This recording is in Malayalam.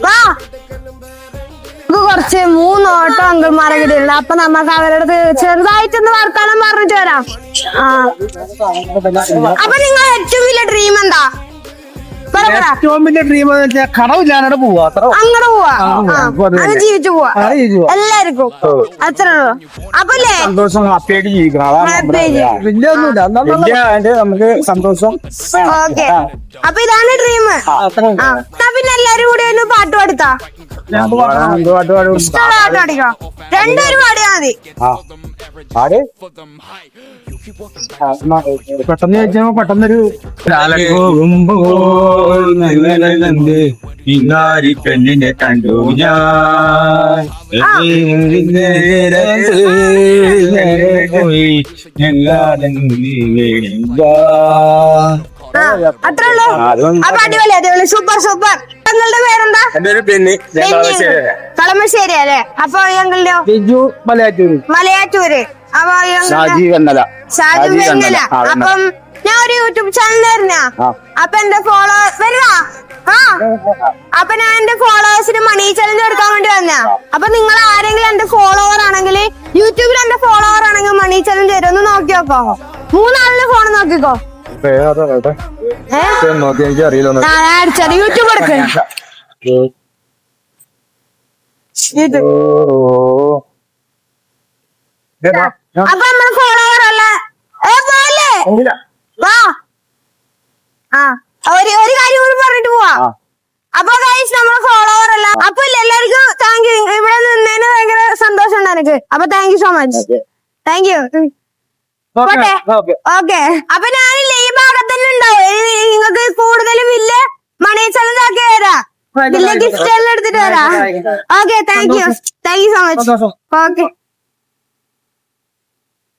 വാ കുറച്ച് 3 ഓട്ടോ അങ്കിൾമാരെ കിട്ടിയിട്ടുണ്ട്. അപ്പൊ നമുക്ക് അവരുടെ ചെറുതായിട്ടൊന്ന് വർത്താനം പറഞ്ഞിട്ട് വരാം. അപ്പൊ നിങ്ങൾ ഏറ്റവും വലിയ ഡ്രീം എന്താ? ഏറ്റവും വലിയ ഡ്രീം എന്ന് വെച്ചാൽ കടവില്ലാതെ പോവാ, അങ്ങനെ പോവാ, അത് ജീവിച്ചു പോവാ എല്ലാവർക്കും. അത്രേ ഉള്ളൂ. അപ്പൊ സന്തോഷം, ഹാപ്പിയായിട്ട് ജീവിക്കണം. വലിയ ഒന്നുമില്ല, നമുക്ക് സന്തോഷം. ഓക്കെ, അപ്പൊ ഇതാണ് ഡ്രീം. പിന്നെ എല്ലാരും കൂടി ഒന്ന് പാട്ട് പാടുത്താ പാട്ട് പാടിക്കോ. രണ്ടുപേരും പാടിയാ മതി. പെട്ടെന്ന് ചോദിച്ചാൽ പെട്ടെന്നൊരു പെണ്ണിനെ കണ്ടു ഞാൻ അത്രേ ഉള്ളൂ. അപ്പൊ അടിപൊളി അടിപൊളി, സൂപ്പർ സൂപ്പർ. നിങ്ങളുടെ പേരെന്താ? കളമശ്ശേരി അല്ലേ? അപ്പൊ ഞങ്ങളുടെയോ? മലയാറ്റൂര്. അപ്പൊ ഷാജി വെങ്ങല. അപ്പം ഞാൻ ഒരു യൂട്യൂബ് ചാനൽ തരുന്ന. അപ്പൊ എന്റെ അപ്പൊ ഞാൻ എന്റെ ഫോളോവേഴ്സിന് മണി ചലഞ്ച് എടുക്കാൻ വേണ്ടി വന്ന. അപ്പൊ നിങ്ങൾ ആരെങ്കിലും എന്റെ ഫോളോവർ ആണെങ്കിൽ, യൂട്യൂബിൽ എന്റെ ഫോളോവർ ആണെങ്കിൽ മണി ചലഞ്ച് തരും. ഒന്ന് നോക്കി നോക്കോ. 3 ആളിന്റെ ഫോൺ നോക്കിക്കോ. യൂട്യൂബ് എടുക്ക്. അപ്പൊ നമ്മള് ഫോളോവർ അല്ല. വാ, ഒരു കാര്യം കൂടി പറഞ്ഞിട്ട് പോവാ. അപ്പൊ ഗൈസ്, നമ്മള് ഫോളോവർ അല്ല. അപ്പൊ എല്ലാവർക്കും താങ്ക് യു. ഇവിടെ നിന്നതിന് ഭയങ്കര സന്തോഷം ഉണ്ട് എനിക്ക്. അപ്പൊ thank you so much. Thank you. Okay, അപ്പൊ ഞാനില്ലേ ഈ ഭാഗത്ത് തന്നെ ഉണ്ടാവും. നിങ്ങൾക്ക് കൂടുതലും വലിയ മണി ചലഞ്ച് ആക്കി വരാം. വലിയ ഗിഫ്റ്റ് എല്ലാം എടുത്തിട്ട് വരാം. Okay, thank you so much. Okay.